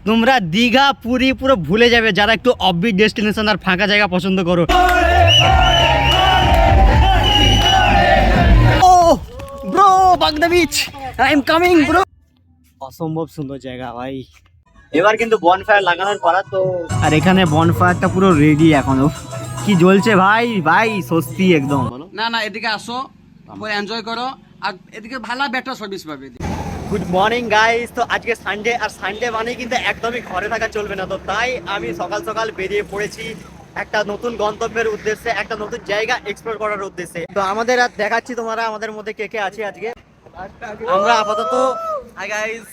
তোমরা দীঘা পুরী পুরো ভুলে যাবে যারা একটু অফবিট ডেস্টিনেশন আর ফাঁকা জায়গা পছন্দ করো। ও ব্রো, বাগদা beach, I am coming bro. অসম্ভব সুন্দর জায়গা ভাই। এবার কিন্তু বনফায়ার লাগানোর পালা তো, আর এখানে বনফায়ারটা পুরো রেডি এখনো। কি জ্বলছে ভাই, ভাই স্বস্তি একদম। না না, এদিকে আসো, এনজয় করো, আর এদিকে ভালো বেটার সার্ভিস পাবে। Good morning guys. তো আজকে সানডে, আর সানডে মানে কিন্তু একদমই ঘরে থাকা চলবে না, তো তাই আমি সকাল সকাল বেরিয়ে পড়েছি একটা নতুন গন্তব্যের উদ্দেশ্যে, একটা নতুন জায়গা এক্সপ্লোর করার উদ্দেশ্যে। তো আমাদের আর দেখাচ্ছি তোমরা আমাদের মধ্যে কে কে আছে আজকে। আমরা আপাতত হাই গাইস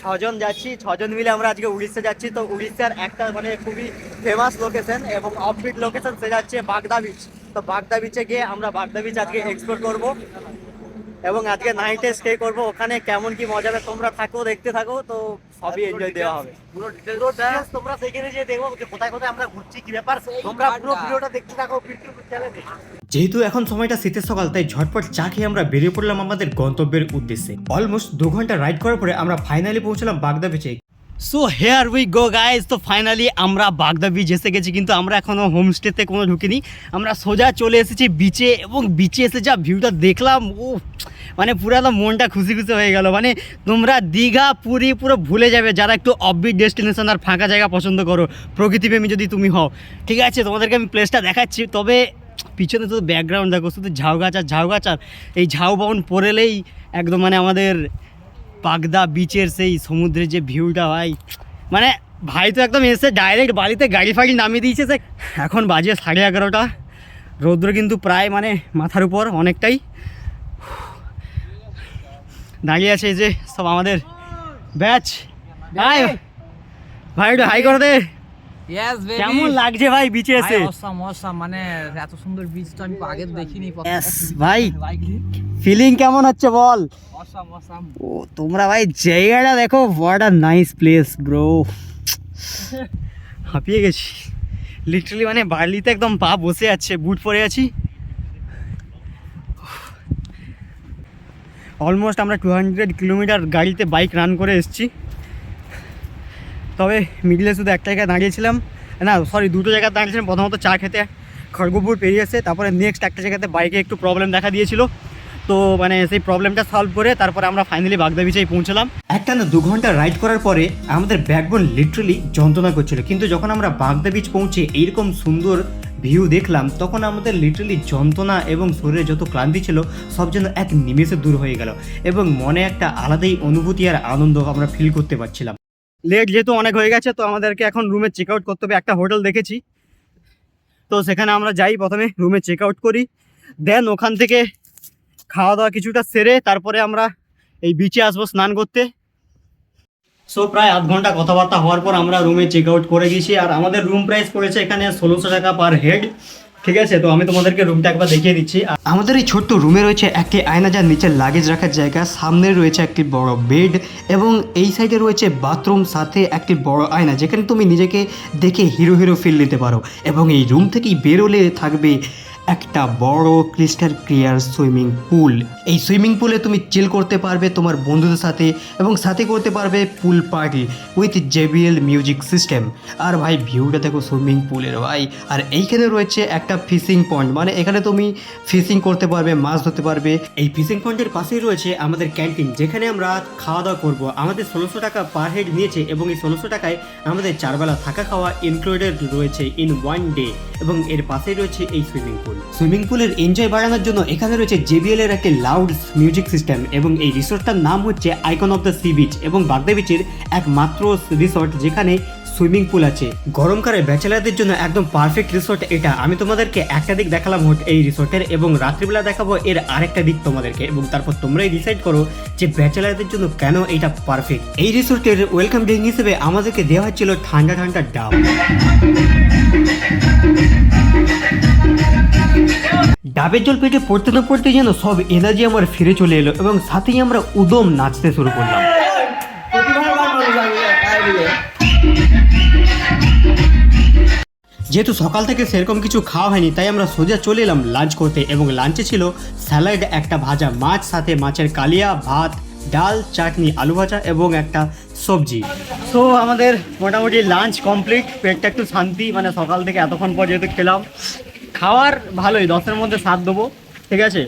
6 জন যাচ্ছি, 6 জন মিলে আমরা আজকে উড়িষ্যা যাচ্ছি। তো উড়িষ্যার একটা মানে খুবই ফেমাস লোকেশন এবং অফবিট লোকেশন, সে যাচ্ছে বাগদা বিচ। তো বাগদা বিচে গিয়ে আমরা বাগদা বিচ আজকে এক্সপ্লোর করব এবং আজকে নাইটে স্টে করবো। ওখানে কেমন কি মজা হবে তোমরা থাকো, দেখতে থাকো, তো সবই এনজয় দেওয়া হবে। পুরো ডিটেইলস তোমরা সেখানে যে দেখো যে কোথায় কোথায় আমরা ঘুরছি, কি ব্যাপার, তোমরা পুরো ভিডিওটা দেখতে থাকো চ্যানেলে। যেহেতু এখন সময়টা শীতের সকাল, তাই ঝটপট চা খেয়ে আমরা বেরিয়ে পড়লাম আমাদের গন্তব্যের উদ্দেশ্যে। অলমোস্ট 2 ঘন্টা রাইড করার পরে আমরা ফাইনালি পৌঁছলাম বাগদা বিচে। So here we go guys. তো ফাইনালি আমরা বাগদা বিচ এসে গেছি, কিন্তু আমরা এখনও হোমস্টেতে কোনো ঢুকিনি। আমরা সোজা চলে এসেছি বিচে, এবং বিচে এসে যা ভিউটা দেখলাম, ও মানে পুরো একদম মনটা খুশি খুশি হয়ে গেল। মানে তোমরা দীঘা পুরী পুরো ভুলে যাবে যারা একটু অফবিট ডেস্টিনেশন আর ফাঁকা জায়গা পছন্দ করো, প্রকৃতিপ্রেমী যদি তুমি হও। ঠিক আছে, তোমাদেরকে আমি প্লেসটা দেখাচ্ছি, তবে পিছনে তো ব্যাকগ্রাউন্ড দেখো, শুধু ঝাউ গাছ আর ঝাউ গাছ, আর এই ঝাউ বাউন পড়েলেই একদম মানে আমাদের বাগদা বিচের সেই সমুদ্রের যে ভিউটা ভাই, মানে ভাই তো একদম এসে ডাইরেক্ট বাড়িতে গাড়ি ফাড়ি নামিয়ে দিয়েছে। সে এখন বাজে 11:30, রৌদ্র কিন্তু প্রায় মানে মাথার উপর অনেকটাই। দাঁড়িয়ে আছে এই যে সব আমাদের ব্যাচ। ভাই ভাই একটু হাই করে দে। কেমন লাগছে ভাই বিচে এসে? অসাম, মানে এত সুন্দর বিচ তো আমি আগে দেখিনি। ভাই ফিলিং কেমন হচ্ছে বল? অসাম। ও তোমরা ভাই জায়গাটা দেখো, what a nice place bro. হাঁপিয়ে গেছি লিটারালি, মানে বার্লিতে একদম পা বসে আছে, বুট পরে আছি। অলমোস্ট আমরা 200 কিলোমিটার গাড়িতে বাইক রান করে এসেছি। তবে মিডলে শুধু একটা জায়গায় দাঁড়িয়েছিলাম, না সরি 2টো জায়গায় দাঁড়িয়েছিলাম। প্রথমত চা খেতে খড়গপুর পেরিয়েছে, তারপরে নেক্সট একটা জায়গাতে বাইকে একটু প্রবলেম দেখা দিয়েছিল, তো মানে সেই প্রবলেমটা সলভ করে তারপরে আমরা ফাইনালি বাগদা বিচেই পৌঁছলাম। একটা না 2 ঘন্টা রাইড করার পরে আমাদের ব্যাকবোন লিটারালি যন্ত্রণা করছিল, কিন্তু যখন আমরা বাগদা বিচ পৌঁছে এইরকম সুন্দর ভিউ দেখলাম, তখন আমাদের লিটারালি যন্ত্রণা এবং শরীরে যত ক্লান্তি ছিল সব যেন এক নিমেষে দূর হয়ে গেল, এবং মনে একটা আলাদাই অনুভূতি আর আনন্দ আমরা ফিল করতে পারছিলাম। লেট যেহেতু অনেক হয়ে গেছে, তো আমাদেরকে এখন রুমে চেক আউট করতে হবে। একটা হোটেল দেখেছি, তো সেখানে আমরা যাই, প্রথমে রুমে চেক আউট করি, দেন ওখান থেকে খাওয়া দাওয়া কিছুটা সেরে তারপরে আমরা এই বিচে আসবো স্নান করতে। সো প্রায় আধ ঘন্টা কথাবার্তা হওয়ার পর আমরা রুমে চেক আউট করে গেছি, আর আমাদের রুম প্রাইস পড়েছে এখানে 1600 টাকা পার হেড। ঠিক আছে, তো আমি তোমাদেরকে রুমটা একবার দেখিয়ে দিচ্ছি। আমাদের এই ছোট্ট রুমে রয়েছে একটি আয়না, যার নিচে লাগেজ রাখার জায়গা, সামনে রয়েছে একটি বড় বেড, এবং এই সাইডে রয়েছে বাথরুম, সাথে একটি বড় আয়না যেখানে তুমি নিজেকে দেখে হিরো হিরো ফিল নিতে পারো। এবং এই রুম থেকেই বেরোলে থাকবে একটা বড় ক্রিস্টাল ক্লিয়ার সুইমিং পুল। এই সুইমিং পুলে তুমি চিল করতে পারবে তোমার বন্ধুদের সাথে, এবং সাথে করতে পারবে pool party with JBL music system. আর ভাই ভিউটা দেখো সুইমিং পুলের ভাই। আর এইখানে রয়েছে একটা ফিশিং পয়েন্ট, মানে এখানে তুমি ফিশিং করতে পারবে, মাছ ধরতে পারবে। এই ফিশিং পয়েন্টের পাশেই রয়েছে আমাদের ক্যান্টিন, যেখানে আমরা খাওয়া দাওয়া করবো। আমাদের 1600 টাকা পার হেড নিয়েছে, এবং এই 1600 টাকায় আমাদের 4 বেলা থাকা খাওয়া ইনক্লুডেড রয়েছে ইন 1 ডে, এবং এর পাশেই রয়েছে এই সুইমিং পুল। সুইমিং পুলের এনজয় বাড়ানোর জন্য এখানে রয়েছে JBL এর একটি লাউড মিউজিক সিস্টেম, এবং এই রিসোর্টটার নাম হচ্ছে icon of the sea beach, এবং বাগদা বিচের একমাত্র রিসোর্ট যেখানে সুইমিং পুল আছে। গরমকালে ব্যাচেলারদের জন্য একদম পারফেক্ট রিসোর্ট এটা। আমি তোমাদেরকে একটা দিক দেখালাম এই রিসোর্টের, এবং রাত্রিবেলা দেখাবো এর আরেকটা দিক তোমাদেরকে, এবং তারপর তোমরাই ডিসাইড করো যে ব্যাচেলারদের জন্য কেন এটা পারফেক্ট। এই রিসোর্টের ওয়েলকাম ড্রিঙ্ক হিসেবে আমাদেরকে দেওয়া হচ্ছিল ঠান্ডা ঠান্ডা ডাব। ডাবের জল পেটে পড়তে না পড়তে যেন সব এনার্জি আমার ফিরে চলে এলো, এবং সাথেই আমরা উদম নাচতে শুরু করলাম। যেহেতু সকাল থেকে সেরকম কিছু খাওয়া হয়নি, তাই আমরা সোজা চলে এলাম লাঞ্চ করতে, এবং লাঞ্চে ছিল স্যালাড, একটা ভাজা মাছ, সাথে মাছের কালিয়া, ভাত, ডাল, চাটনি, আলু ভাজা, এবং একটা সবজি। সো আমাদের মোটামুটি লাঞ্চ কমপ্লিট, পেটটা একটু শান্তি, মানে সকাল থেকে এতক্ষণ পর যেহেতু খেলাম, খাওয়ার ভালোই, 10-এর মধ্যে 7 দেবো, ঠিক আছে।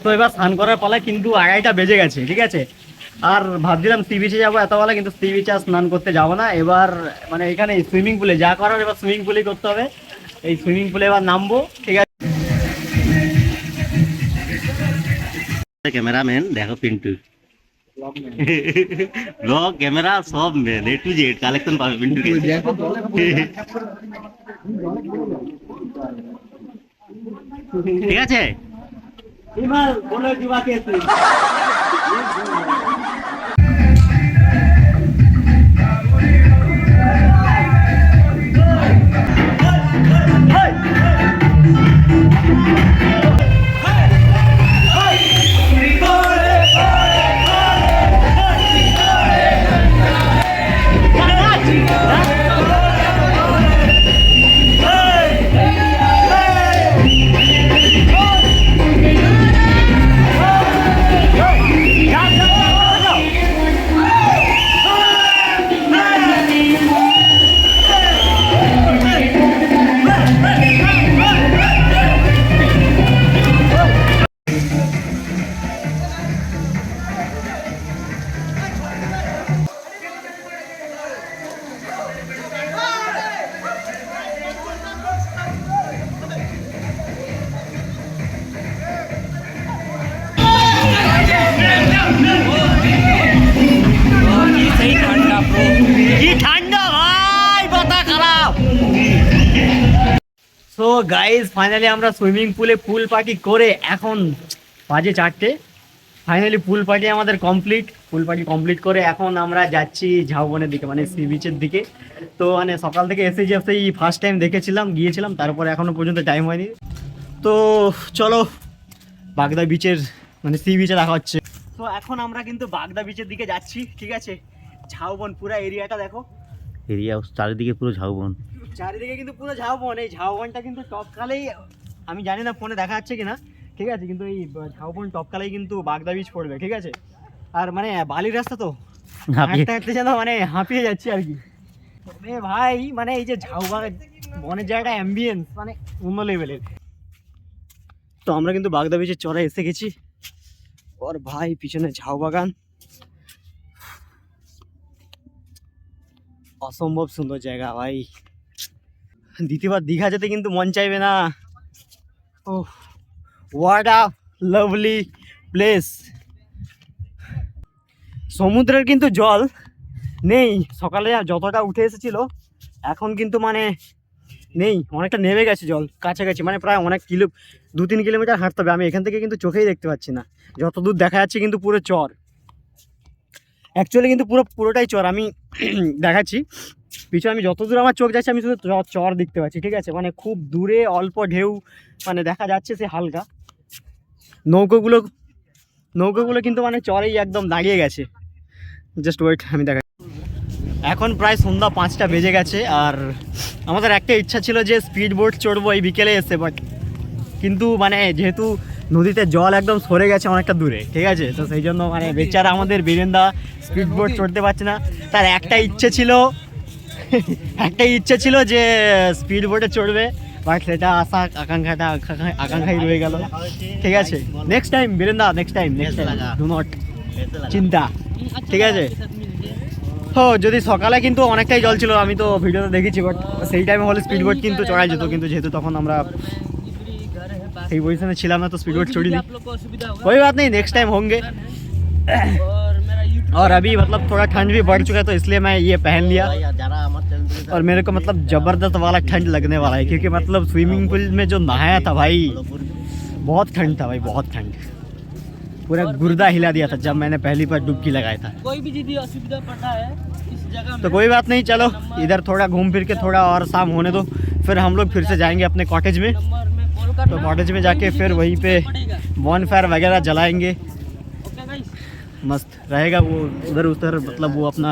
তো এবার স্নান করার পালা, কিন্তু 2:30টা বেজে গেছে, ঠিক আছে। আর ভাবছিলাম সি বিচে যাবো এতবেলা, কিন্তু সি বিচে আর স্নান করতে যাবো না এবার, মানে এখানে সুইমিং পুলে যা করার এবার সুইমিং পুলেই করতে হবে। এই সুইমিং পুলে এবার নামবো, ঠিক আছে। ক্যামেরাম্যান দেখো পিন্টু ব্লগ ক্যামেরা সব main, A to Z collection পাবে পিন্টু। ঠিক আছে। সো গাইজ ফাইনালি আমরা সুইমিং পুলে পুল পার্টি করে এখন বাজে 4টে, ফাইনালি পুল পার্টি আমাদের কমপ্লিট। পুল পার্টি কমপ্লিট করে এখন আমরা যাচ্ছি ঝাউবনের দিকে, মানে সি বিচের দিকে। তো মানে সকাল থেকে এসে যে ফার্স্ট টাইম গিয়েছিলাম, তারপরে এখনো পর্যন্ত টাইম হয়নি। তো চলো বাগদা বিচের, মানে সি বিচে দেখা হচ্ছে। তো এখন আমরা কিন্তু বাগদা বিচের দিকে যাচ্ছি, ঠিক আছে। ঝাউবন পুরা এরিয়াটা দেখো, এরিয়া চারিদিকে পুরো ঝাউবন, চারিদিকে কিন্তু পুরো ঝাউবন। এই ঝাউবনটা কিন্তু টপকালেই, আমি জানি না ফোনে দেখা যাচ্ছে কিনা, ঠিক আছে, কিন্তু এই ঝাউবন টপকালেই কিন্তু বাগদা বিচ পড়বে, ঠিক আছে। আর মানে বালির রাস্তা তো হাঁটতে হাঁটতে যেন মানে হাঁপিয়ে যাচ্ছি আর কি। তবে ভাই মানে এই যে ঝাউবাগান বনের জায়গাটা অ্যাম্বিয়েন্স মানে অন্য লেভেলের। তো আমরা কিন্তু বাগদা বিচের চড়ায় এসে গেছি, আর ভাই পিছনে ঝাউবাগান, অসম্ভব সুন্দর জায়গা ভাই। দ্বিতীয়বার দীঘা যেতে কিন্তু মন চাইবে না। ও হোয়াট আ লাভলি প্লেস। সমুদ্রের কিন্তু জল নেই, সকালে যতটা উঠে এসেছিল এখন কিন্তু মানে নেই, অনেকটা নেমে গেছে জল কাছাকাছি, মানে প্রায় অনেক 2-3 কিলোমিটার হাঁটতে হবে। আমি এখান থেকে কিন্তু চোখেই দেখতে পাচ্ছি না, যতদূর দেখা যাচ্ছে কিন্তু পুরো চর। অ্যাকচুয়ালি কিন্তু পুরোটাই চর, আমি দেখাচ্ছি পিছনে, আমি যতদূর আমার চোখ যাচ্ছে আমি শুধু চর দেখতে পাচ্ছি, ঠিক আছে। মানে খুব দূরে অল্প ঢেউ মানে দেখা যাচ্ছে, সে হালকা। নৌকোগুলো কিন্তু মানে চরেই একদম দাঁড়িয়ে গেছে। জাস্ট ওয়েট, আমি দেখা। এখন প্রায় সন্ধ্যা 5টা বেজে গেছে, আর আমাদের একটা ইচ্ছা ছিল যে স্পিড বোট চড়বো এই বিকেলে এসে, বাট কিন্তু মানে যেহেতু নদীতে জল একদম সরে গেছে অনেকটা দূরে, ঠিক আছে, তো সেই জন্য মানে বেচারা আমাদের বীরেন্দা স্পিড বোট চড়তে পারছে না। তার একটা ইচ্ছে ছিল যে স্পিড বোটে চড়বে, বাট সেটা আকাঙ্ক্ষাই রয়ে গেল, ঠিক আছে। নেক্সট টাইম বীরেন্দা, নেক্সট টাইম ডু নট চিন্তা, ঠিক আছে। ও যদি সকালে কিন্তু অনেকটাই জল ছিল, আমি তো ভিডিওতে দেখেছি, বাট সেই টাইমে হলে স্পিড বোট কিন্তু চড়াই যেত, কিন্তু যেহেতু তখন আমরা সেই পজিশনে ছিলাম না, तो स्पीड बोट छोड़ी दी। कोई बात नहीं, नेक्स्ट टाइम होंगे। और अभी मतलब थोड़ा ठंड भी बढ़ चुका है, तो इसलिए मैं ये पहन लिया, और मेरे को मतलब ज़बरदस्त वाला ठंड लगने वाला है, क्योंकि मतलब स्विमिंग पूल में जो नहाया था भाई, बहुत ठंड था भाई, बहुत ठंड, पूरा गुर्दा हिला दिया था जब मैंने पहली बार डुबकी लगाया था। कोई भी यदि असुविधा पड़ता है इस जगह तो कोई बात नहीं, चलो इधर थोड़ा घूम फिर के थोड़ा और शाम होने दो, फिर हम लोग फिर से जाएंगे अपने कॉटेज में। तो कॉटेज में जाके फिर वहीं पे बॉन फायर वगैरह जलाएंगे, मस्त रहेगा वो। उधर मतलब वो अपना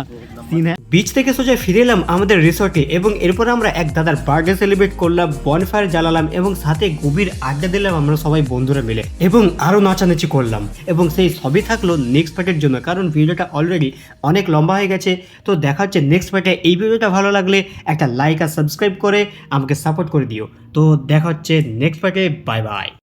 सीन है। बीच থেকে সোজা ফিরে এলাম আমাদের রিসর্টে এবং এরপর আমরা এক দাদার বার্থডে সেলিব্রেট করলাম, বনফায়ার জ্বালালাম এবং সাথে গভীর আড্ডা দিলাম আমরা সবাই বন্ধুরা মিলে এবং আরও নাচানাচি করলাম এবং সেই সবই থাকলো নেক্সট পার্টের জন্য, কারণ ভিডিওটা অলরেডি অনেক লম্বা হয়ে গেছে। তো দেখা হচ্ছে নেক্সট পার্টে। এই ভিডিওটা ভালো লাগলে একটা লাইক আর সাবস্ক্রাইব করে আমাকে সাপোর্ট করে দিও। তো দেখা হচ্ছে নেক্সট পার্টে। Bye bye.